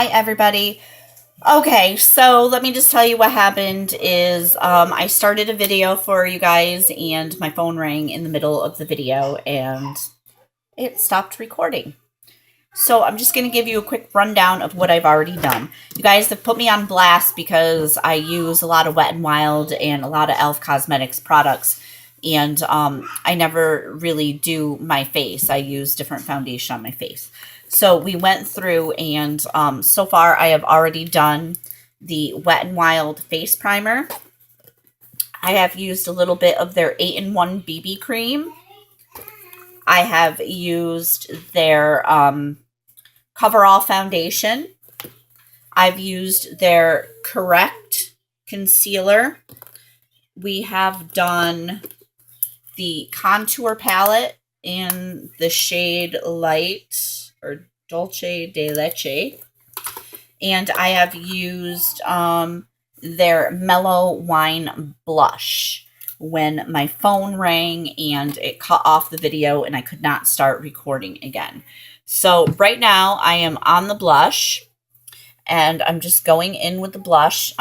Hi everybody. Okay, so let me just tell you what happened is I started a video for you guys and my phone rang in the middle of the video and it stopped recording. So I'm just going to give you a quick rundown of what I've already done. You guys have put me on blast because I use a lot of Wet n Wild and a lot of e.l.f. Cosmetics products, and I never really do my face. I use different foundation on my face. So we went through and so far I have already done the Wet n Wild face primer. I have used a little bit of their 8-in-1 BB cream. I have used their coverall foundation. I've used their correct concealer. We have done the contour palette in the shade Light or Dolce de Leche. And I have used their Mellow Wine blush when my phone rang and it cut off the video and I could not start recording again. So right now I am on the blush and I'm just going in with the blush.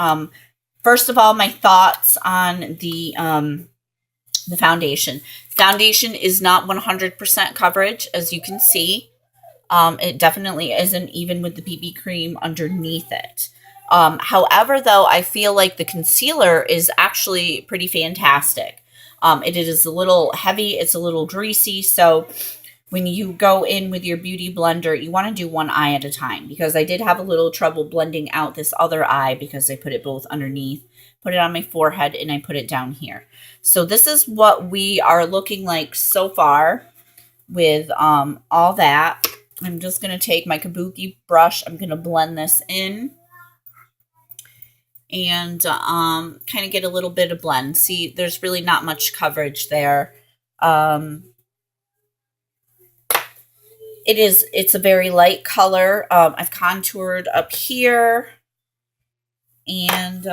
First of all, my thoughts on the foundation. Foundation is not 100% coverage, as you can see. It definitely isn't, even with the BB cream underneath it. However, though, I feel like the concealer is actually pretty fantastic. It is a little heavy. It's a little greasy. So when you go in with your beauty blender, you want to do one eye at a time, because I did have a little trouble blending out this other eye because I put it both underneath, put it on my forehead, and I put it down here. So this is what we are looking like so far with all that. I'm just going to take my kabuki brush. I'm going to blend this in and kind of get a little bit of blend. See, there's really not much coverage there. It's a very light color. I've contoured up here and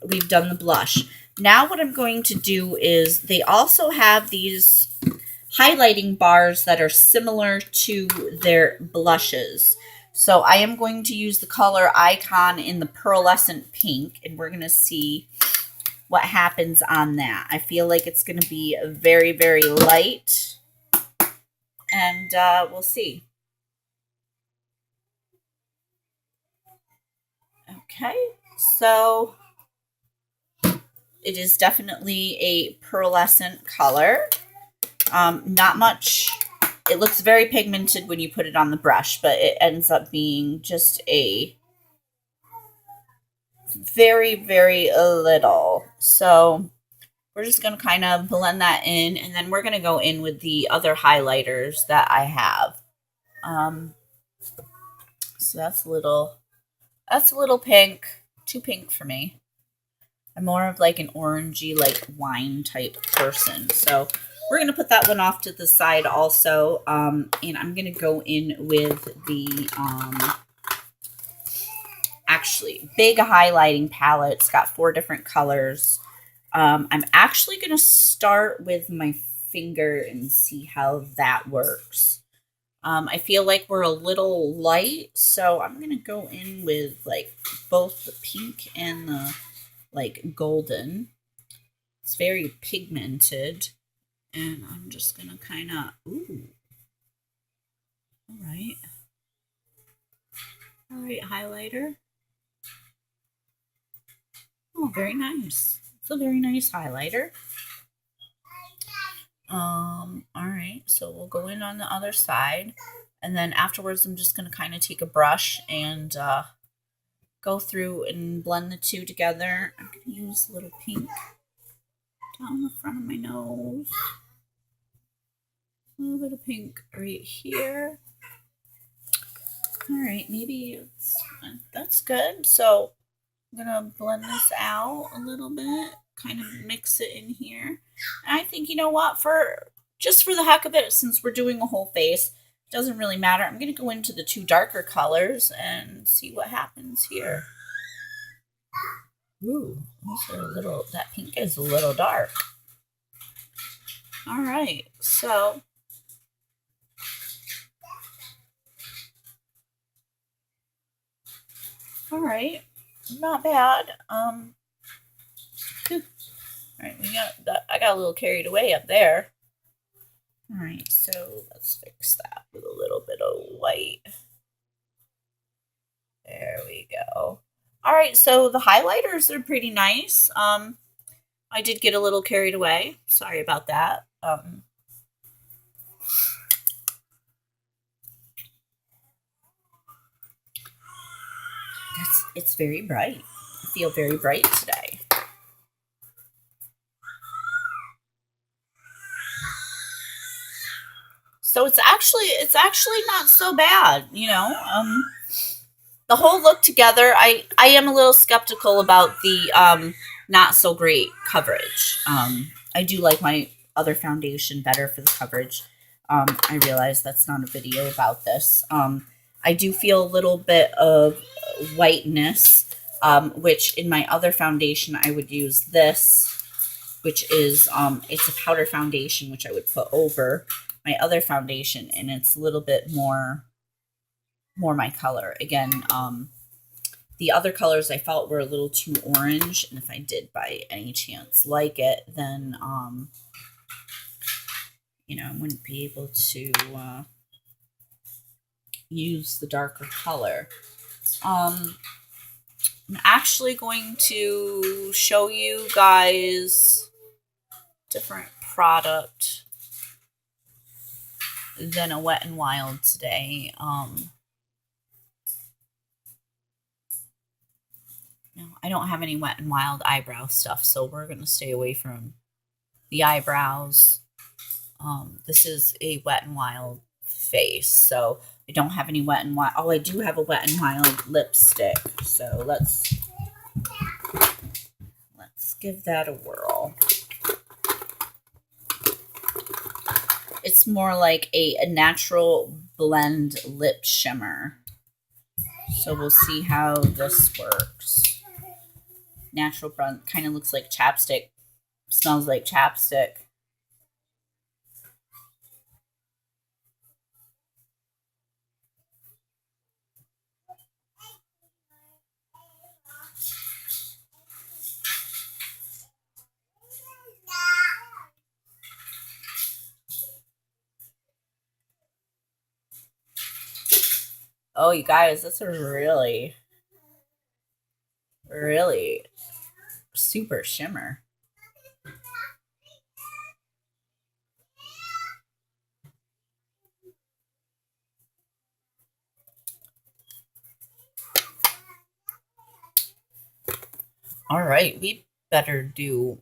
we've done the blush. Now what I'm going to do is they also have these highlighting bars that are similar to their blushes. So I am going to use the color Icon in the pearlescent pink, and we're going to see what happens on that. I feel like it's going to be very, very light, and we'll see. Okay, so it is definitely a pearlescent color. Not much. It looks very pigmented when you put it on the brush, but it ends up being just a very, very little. So we're just going to kind of blend that in, and then we're going to go in with the other highlighters that I have. So that's a little pink, too pink for me. I'm more of like an orangey, like wine type person. So we're going to put that one off to the side also. And I'm going to go in with the, actually, big highlighting palette. It's got 4 different colors. I'm actually going to start with my finger and see how that works. I feel like we're a little light, so I'm going to go in with like both the pink and the like golden. It's very pigmented. And I'm just going to kind of, ooh. All right. All right, highlighter. Oh, very nice. It's a very nice highlighter. All right, so we'll go in on the other side. And then afterwards, I'm just going to kind of take a brush and go through and blend the two together. I'm going to use a little pink down the front of my nose. A little bit of pink right here. All right, maybe that's good. So I'm gonna blend this out a little bit, kind of mix it in here. And I think, you know what, just for the heck of it, since we're doing a whole face, it doesn't really matter. I'm gonna go into the 2 darker colors and see what happens here. Ooh, those are that pink is a little dark. All right, so All right, not bad. All right, I got a little carried away up there. All right, so let's fix that with a little bit of white. There we go. All right, so the highlighters are pretty nice. I did get a little carried away. Sorry about that. It's very bright. I feel very bright today. So it's actually not so bad, you know. The whole look together, I am a little skeptical about the not so great coverage. I do like my other foundation better for the coverage. I realize that's not a video about this. I do feel a little bit of whiteness, which in my other foundation I would use this, which is it's a powder foundation which I would put over my other foundation, and it's a little bit more my color. Again, the other colors I felt were a little too orange, and if I did by any chance like it, then you know, I wouldn't be able to use the darker color. I'm actually going to show you guys different product than a Wet n Wild today. No, I don't have any Wet n Wild eyebrow stuff, so we're going to stay away from the eyebrows. This is a Wet n Wild face, so I don't have any Wet n Wild. Oh, I do have a Wet n Wild lipstick, so let's give that a whirl. It's more like a natural blend lip shimmer. So we'll see how this works. Natural blend kind of looks like chapstick. Smells like chapstick. Oh, you guys, that's a really, really super shimmer. All right, we better do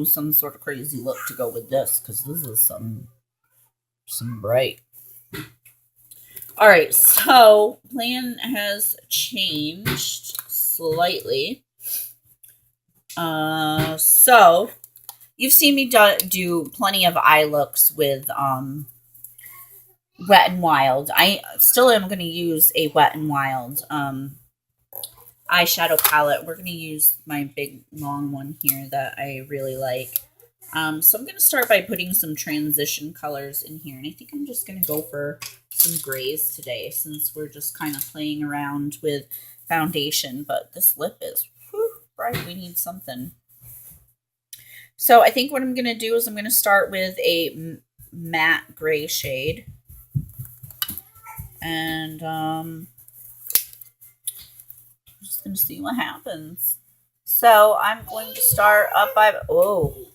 some sort of crazy look to go with this, because this is some bright. All right, so plan has changed slightly. So you've seen me do plenty of eye looks with Wet n Wild. I still am going to use a Wet n Wild eyeshadow palette. We're going to use my big long one here that I really like. So I'm going to start by putting some transition colors in here, and I think I'm just going to go for some grays today, since we're just kind of playing around with foundation. But this lip is bright. We need something. So I think what I'm going to do is I'm going to start with a matte gray shade. And I'm just going to see what happens. So I'm going to start up by... Oh,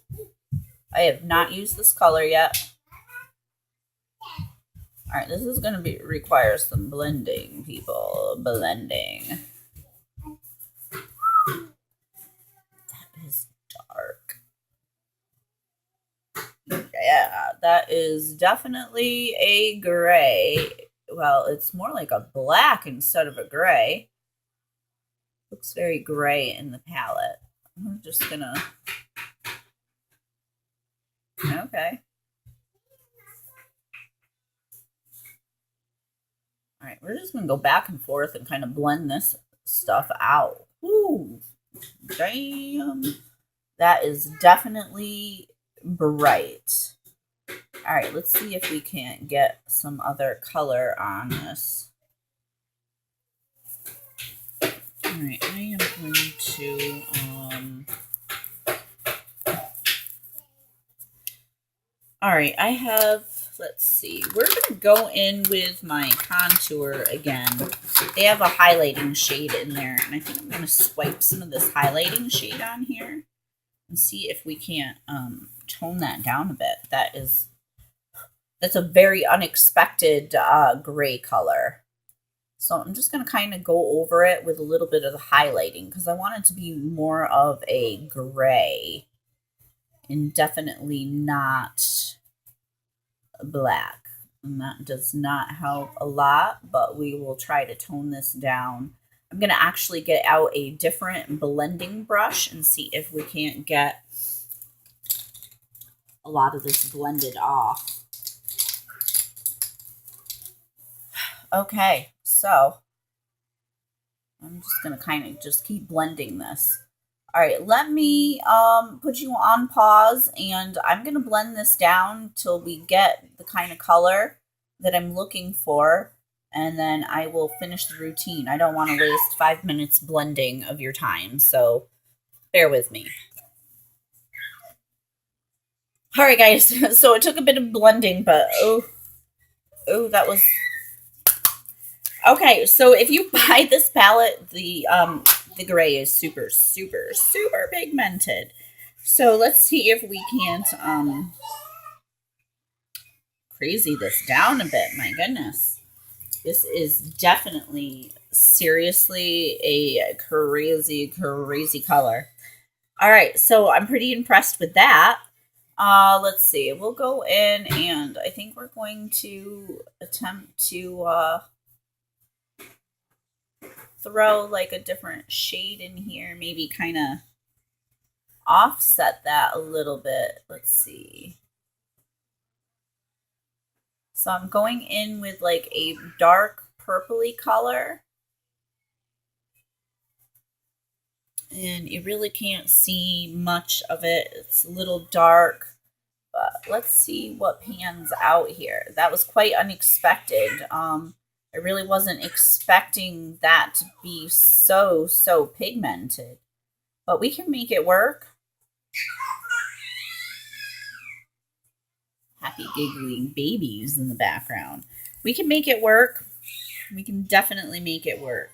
I have not used this color yet. All right, this is going to require some blending, people. Blending. That is dark. Yeah, that is definitely a gray. Well, it's more like a black instead of a gray. Looks very gray in the palette. I'm just going to... Okay. All right, we're just going to go back and forth and kind of blend this stuff out. Ooh, damn. That is definitely bright. All right, let's see if we can't get some other color on this. right, I am going to, all right, I have, let's see, we're going to go in with my contour again. They have a highlighting shade in there, and I think I'm going to swipe some of this highlighting shade on here and see if we can't tone that down a bit. That's a very unexpected gray color. So I'm just going to kind of go over it with a little bit of the highlighting because I want it to be more of a gray and definitely not black. And that does not help a lot, but we will try to tone this down. I'm going to actually get out a different blending brush and see if we can't get a lot of this blended off. Okay, so I'm just going to kind of just keep blending this. All right, let me put you on pause, and I'm going to blend this down till we get the kind of color that I'm looking for, and then I will finish the routine. I don't want to waste 5 minutes blending of your time, so bear with me. All right, guys, so it took a bit of blending, but oh, that was... Okay, so if you buy this palette, the gray is super, super, super pigmented. So let's see if we can't crazy this down a bit. My goodness. This is definitely, seriously, a crazy, crazy color. All right, so I'm pretty impressed with that. Let's see. We'll go in, and I think we're going to attempt to throw like a different shade in here, maybe kind of offset that a little bit. Let's see. So I'm going in with like a dark purpley color. And you really can't see much of it. It's a little dark. But let's see what pans out here. That was quite unexpected. I really wasn't expecting that to be so pigmented. But we can make it work. Happy giggling babies in the background. We can make it work. We can definitely make it work.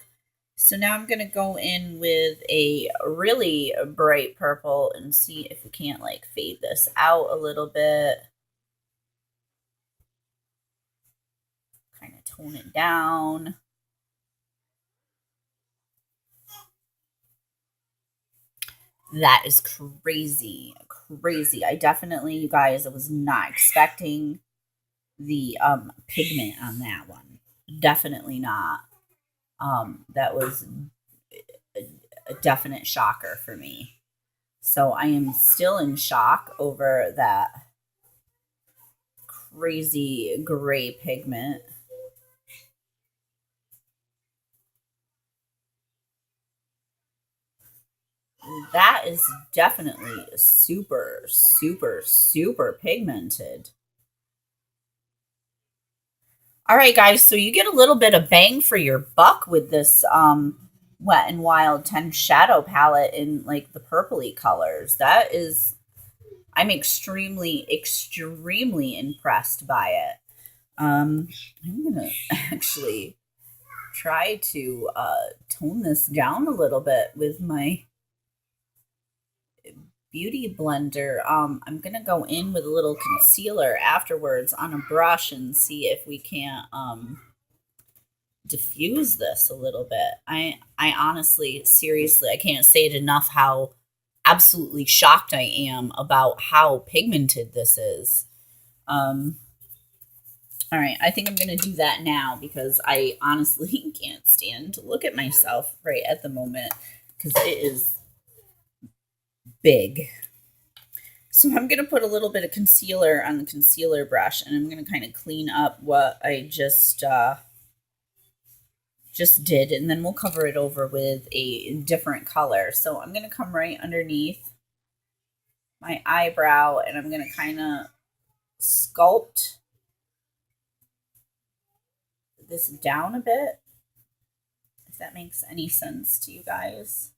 So now I'm going to go in with a really bright purple and see if we can't like fade this out a little bit. Kind of tone it down. That is crazy, crazy. I definitely, you guys, I was not expecting the pigment on that one. Definitely not. That was a definite shocker for me. So I am still in shock over that crazy gray pigment. That is definitely super, super, super pigmented. All right, guys, so you get a little bit of bang for your buck with this Wet n Wild 10 shadow palette in like the purpley colors. That is, I'm extremely, extremely impressed by it. I'm gonna actually try to tone this down a little bit with my beauty blender. I'm gonna go in with a little concealer afterwards on a brush and see if we can't diffuse this a little bit. I honestly, seriously, I can't say it enough how absolutely shocked I am about how pigmented this is. All right, I think I'm gonna do that now because I honestly can't stand to look at myself right at the moment because it is big. So I'm going to put a little bit of concealer on the concealer brush, and I'm going to kind of clean up what I just did, and then we'll cover it over with a different color. So I'm going to come right underneath my eyebrow, and I'm going to kind of sculpt this down a bit. that makes any sense to you guys.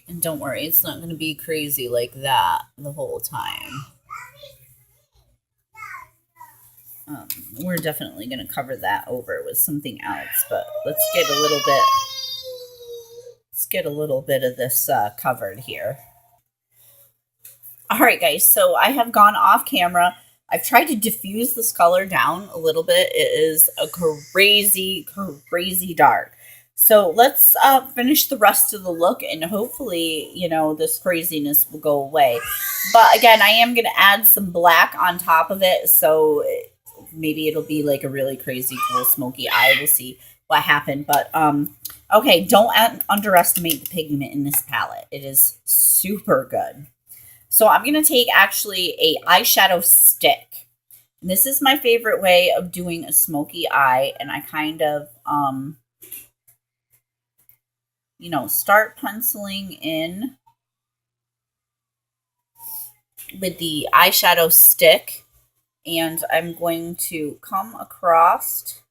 And don't worry, it's not going to be crazy like that the whole time. We're definitely going to cover that over with something else, but let's get a little bit of this covered here. All right, guys, so I have gone off camera. I've tried to diffuse this color down a little bit. It is a crazy, crazy dark. So let's finish the rest of the look, and hopefully, you know, this craziness will go away. But again, I am going to add some black on top of it, so maybe it'll be like a really crazy, cool, smoky eye. We'll see what happened. But okay, don't underestimate the pigment in this palette. It is super good. So I'm going to take actually a eyeshadow stick. And this is my favorite way of doing a smoky eye. And I kind of, you know, start penciling in with the eyeshadow stick. And I'm going to come across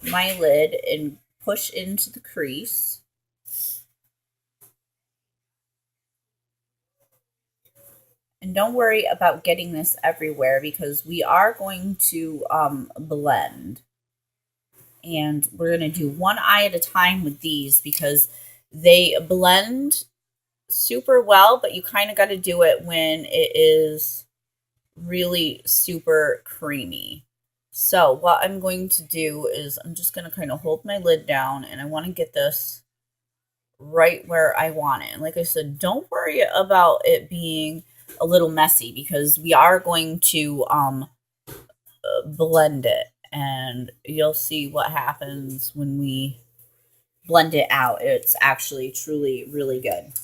my lid and push into the crease. And don't worry about getting this everywhere because we are going to blend. And we're going to do one eye at a time with these because they blend super well, but you kind of got to do it when it is really super creamy. So what I'm going to do is I'm just going to kind of hold my lid down, and I want to get this right where I want it. And like I said, don't worry about it being a little messy because we are going to blend it, and you'll see what happens when we blend it out. It's actually truly really good.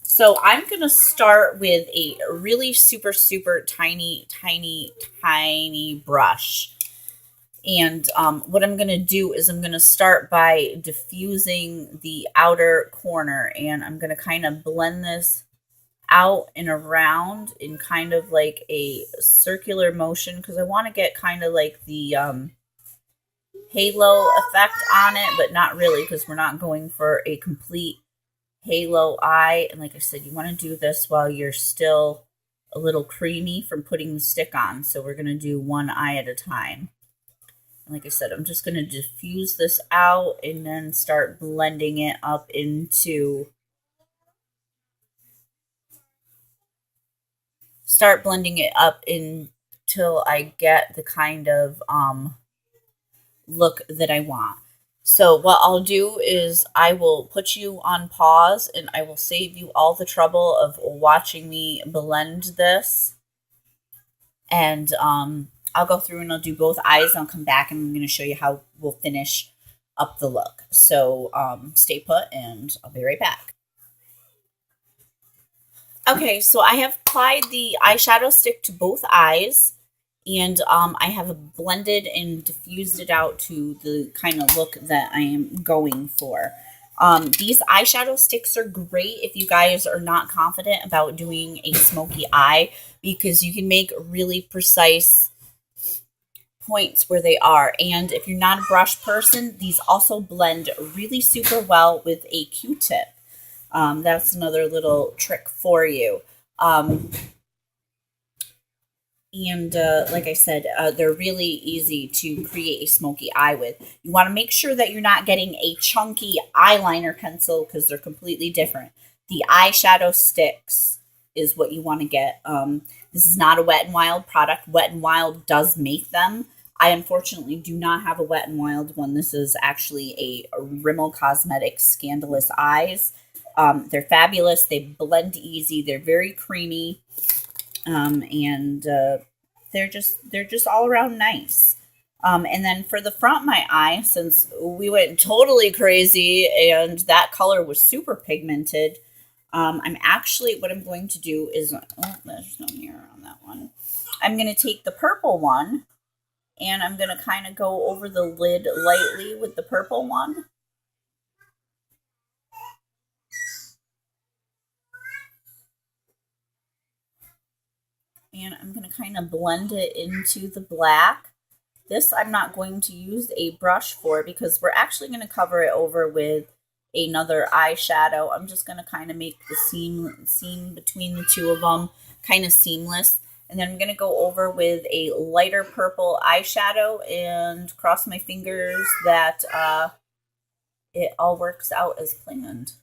So I'm going to start with a really super tiny brush. And what I'm going to do is I'm going to start by diffusing the outer corner, and I'm going to kind of blend this out and around in kind of like a circular motion because I want to get kind of like the halo effect on it, but not really because we're not going for a complete halo eye. And like I said, you want to do this while you're still a little creamy from putting the stick on. So we're going to do one eye at a time. And like I said, I'm just going to diffuse this out and then start blending it up into until I get the kind of look that I want. So what I'll do is I will put you on pause and I will save you all the trouble of watching me blend this. And I'll go through and I'll do both eyes. I'll come back and I'm going to show you how we'll finish up the look. So stay put and I'll be right back. Okay, so I have applied the eyeshadow stick to both eyes, and I have blended and diffused it out to the kind of look that I am going for. These eyeshadow sticks are great if you guys are not confident about doing a smoky eye because you can make really precise points where they are. And if you're not a brush person, these also blend really super well with a Q-tip. That's another little trick for you. Like I said, they're really easy to create a smoky eye with. You want to make sure that you're not getting a chunky eyeliner pencil because they're completely different. The eyeshadow sticks is what you want to get. This is not a Wet n Wild product. Wet n Wild does make them. I unfortunately do not have a Wet n Wild one. This is actually a Rimmel Cosmetics Scandalous Eyes. They're fabulous. They blend easy. They're very creamy. And they're just all around nice. And then for the front of my eye, since we went totally crazy and that color was super pigmented, what I'm going to do is, oh, there's no mirror on that one. I'm going to take the purple one and I'm going to kind of go over the lid lightly with the purple one. And I'm going to kind of blend it into the black. This I'm not going to use a brush for because we're actually going to cover it over with another eyeshadow. I'm just going to kind of make the seam between the two of them kind of seamless. And then I'm going to go over with a lighter purple eyeshadow and cross my fingers that it all works out as planned.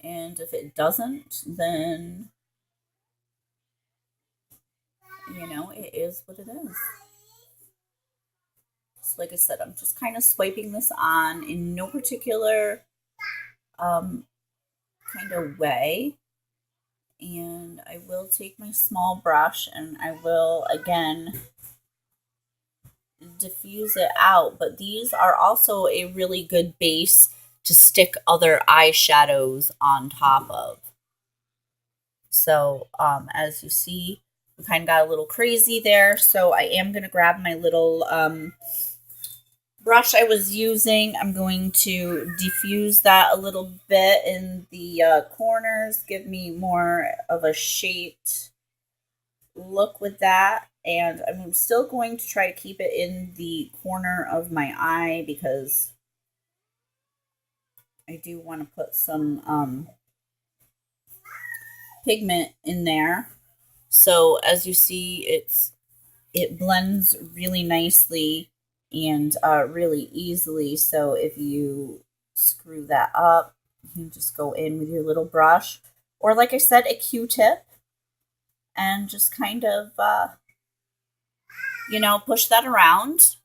And if it doesn't, then, you know, it is what it is. So like I said, I'm just kind of swiping this on in no particular kind of way. And I will take my small brush and I will, again, diffuse it out. But these are also a really good base to stick other eyeshadows on top of. So as you see, we kind of got a little crazy there. So I am going to grab my little brush I was using. I'm going to diffuse that a little bit in the corners, give me more of a shaped look with that. And I'm still going to try to keep it in the corner of my eye because I do want to put some pigment in there. So as you see, it blends really nicely and really easily. So if you screw that up, you can just go in with your little brush, or like I said, a Q-tip, and just kind of, you know, push that around,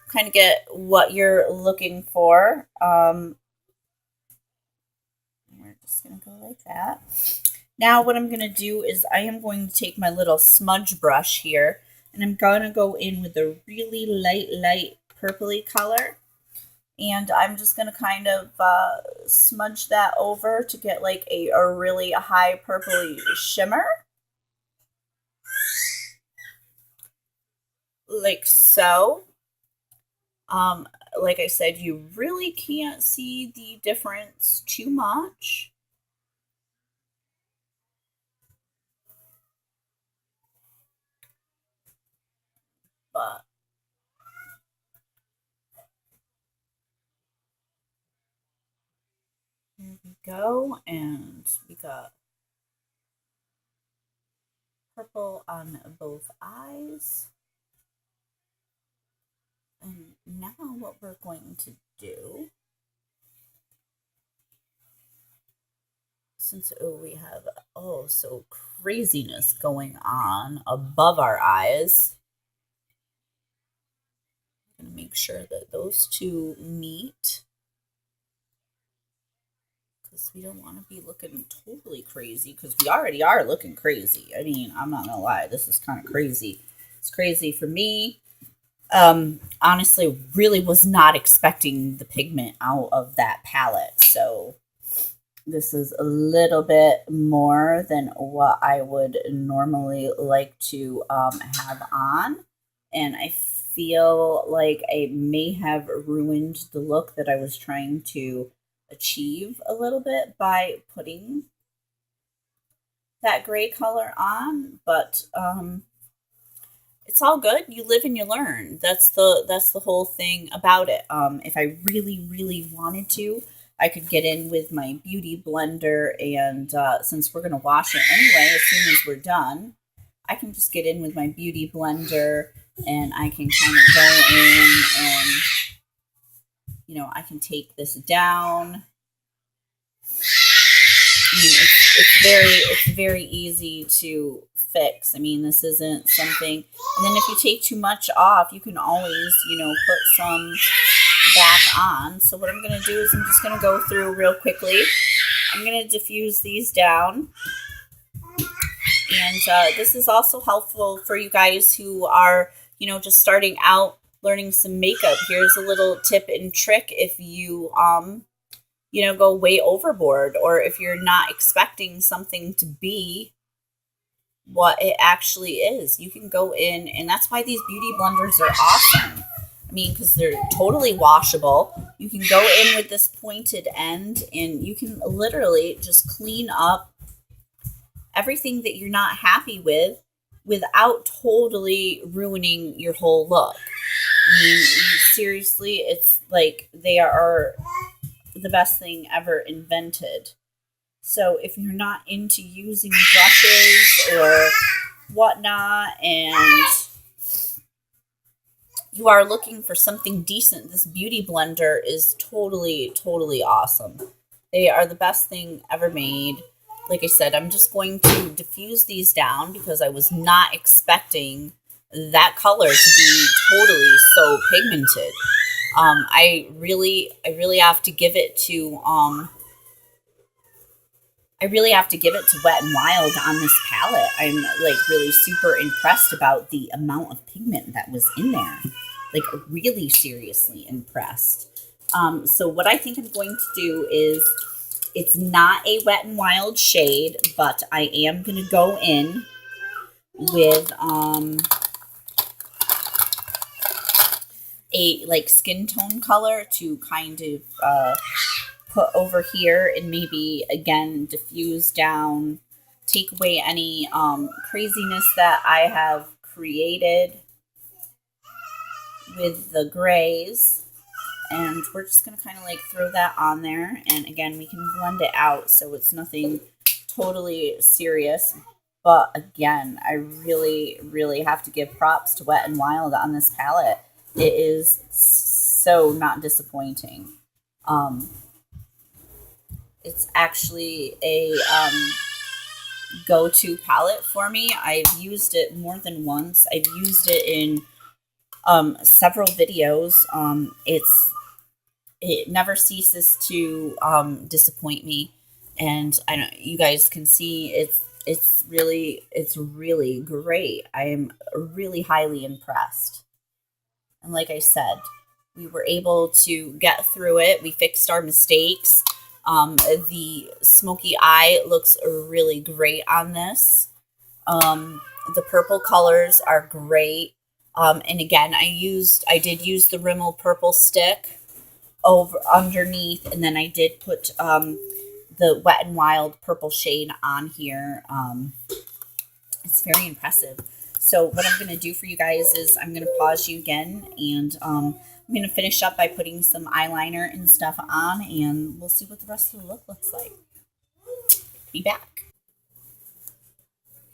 kind of get what you're looking for. We're just going to go like that. Now what I'm going to do is I am going to take my little smudge brush here, and I'm going to go in with a really light purpley color. And I'm just going to kind of smudge that over to get like a really high purpley shimmer. Like so. Like I said, you really can't see the difference too much. But here we go, and we got purple on both eyes. And now what we're going to do, since we have so craziness going on above our eyes, I'm going to make sure that those two meet, because we don't want to be looking totally crazy, because we already are looking crazy. I mean, I'm not going to lie, this is kind of crazy. It's crazy for me. Honestly, really was not expecting the pigment out of that palette. So this is a little bit more than what I would normally like to have on. And I feel like I may have ruined the look that I was trying to achieve a little bit by putting that gray color on. But it's all good. You live and you learn. That's the whole thing about it. If I really wanted to, I could get in with my beauty blender, and since we're going to wash it anyway as soon as we're done, I can just get in with my beauty blender and I can kind of go in and, you know, I can take this down. I mean, it's very easy to fix. I mean, this isn't something, and then if you take too much off, you can always, you know, put some back on. So what I'm going to do is I'm just going to go through real quickly. I'm going to diffuse these down. And this is also helpful for you guys who are, you know, just starting out learning some makeup. Here's a little tip and trick if you, you know, go way overboard, or if you're not expecting something to be what it actually is. You can go in, and that's why these beauty blenders are awesome. I mean, because they're totally washable. You can go in with this pointed end, and you can literally just clean up everything that you're not happy with without totally ruining your whole look. I mean, seriously, it's like they are the best thing ever invented. So if you're not into using brushes or whatnot and you are looking for something decent, this beauty blender is totally awesome. They are the best thing ever made. Like I said, I'm just going to diffuse these down because I was not expecting that color to be totally so pigmented. I really have to give it to Wet n Wild on this palette. I'm like really super impressed about the amount of pigment that was in there. Like really seriously impressed. So what I think I'm going to do is, it's not a Wet n Wild shade, but I am going to go in with a like skin tone color to kind of put over here and maybe again diffuse down, take away any craziness that I have created with the grays. And we're just going to kind of like throw that on there. And again, we can blend it out so it's nothing totally serious. But again, I really have to give props to Wet n Wild on this palette. It is so not disappointing. It's actually a go-to palette for me. I've used it more than once. I've used it in several videos. It never ceases to disappoint me, and I know you guys can see it's really great. I am really highly impressed. And like I said, we were able to get through it. We fixed our mistakes. The smoky eye looks really great on this. The purple colors are great. And again, I did use the Rimmel purple stick over underneath, and then I did put the Wet n Wild purple shade on here. It's very impressive. So what I'm going to do for you guys is I'm going to pause you again, and I'm going to finish up by putting some eyeliner and stuff on, and we'll see what the rest of the look looks like. Be back.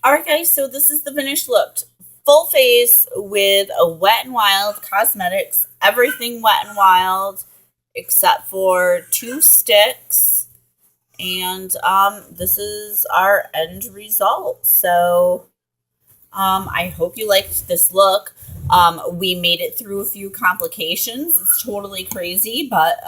Alright guys, so this is the finished look. Full face with a Wet n Wild Cosmetics. Everything Wet n Wild except for 2 sticks. And this is our end result. So I hope you liked this look. We made it through a few complications. It's totally crazy, but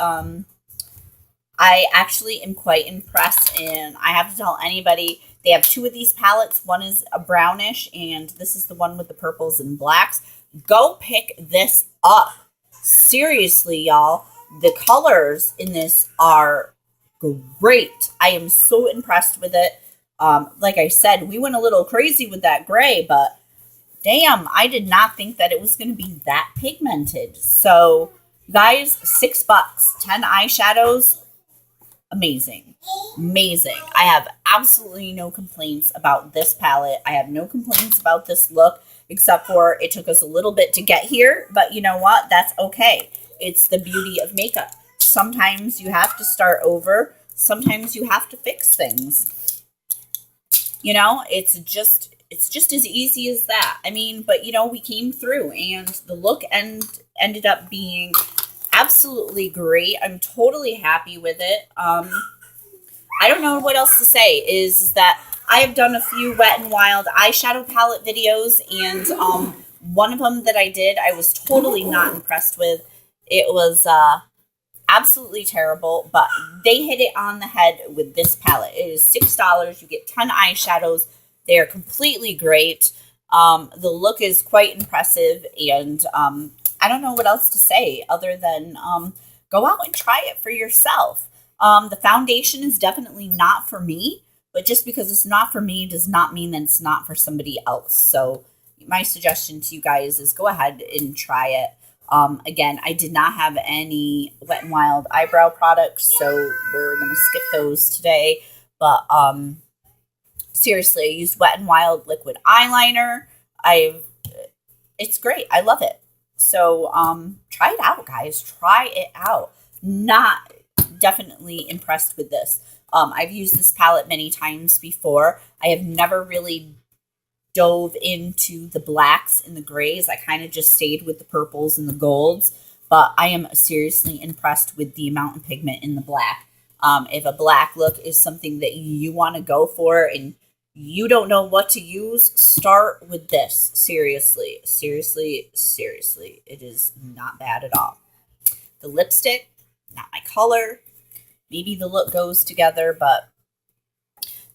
I actually am quite impressed, and I have to tell anybody, they have 2 of these palettes. One is a brownish, and this is the one with the purples and blacks. Go pick this up. Seriously, y'all. The colors in this are great. I am so impressed with it. Like I said, we went a little crazy with that gray, but damn, I did not think that it was going to be that pigmented. So, guys, $6, 10 eyeshadows, amazing. Amazing. I have absolutely no complaints about this palette. I have no complaints about this look, except for it took us a little bit to get here, but you know what? That's okay. It's the beauty of makeup. Sometimes you have to start over. Sometimes you have to fix things. You know, it's just as easy as that. I mean, but you know, we came through, and the look ended up being absolutely great. I'm totally happy with it. I don't know what else to say. Is that I have done a few Wet n Wild eyeshadow palette videos, and one of them that I did, I was totally not impressed with. It was absolutely terrible, but they hit it on the head with this palette. It is $6. You get 10 eyeshadows. They are completely great. The look is quite impressive, and I don't know what else to say other than go out and try it for yourself. The foundation is definitely not for me, but just because it's not for me does not mean that it's not for somebody else. So my suggestion to you guys is go ahead and try it. Again, I did not have any Wet n Wild eyebrow products, so we're going to skip those today. But Seriously, I used Wet n Wild liquid eyeliner. It's great. I love it. So try it out, guys. Try it out. Not definitely impressed with this. I've used this palette many times before. I have never really dove into the blacks and the grays. I kind of just stayed with the purples and the golds. But I am seriously impressed with the amount of pigment in the black. If a black look is something that you want to go for and you don't know what to use, start with this. Seriously, seriously, seriously. It is not bad at all. The lipstick, not my color. Maybe the look goes together, but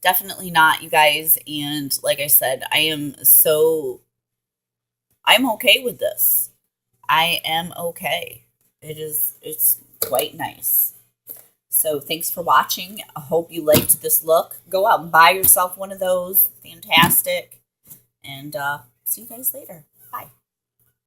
definitely not, you guys. And like I said, I'm okay with this. I am okay. It's quite nice. So thanks for watching. I hope you liked this look. Go out and buy yourself one of those. Fantastic. And see you guys later.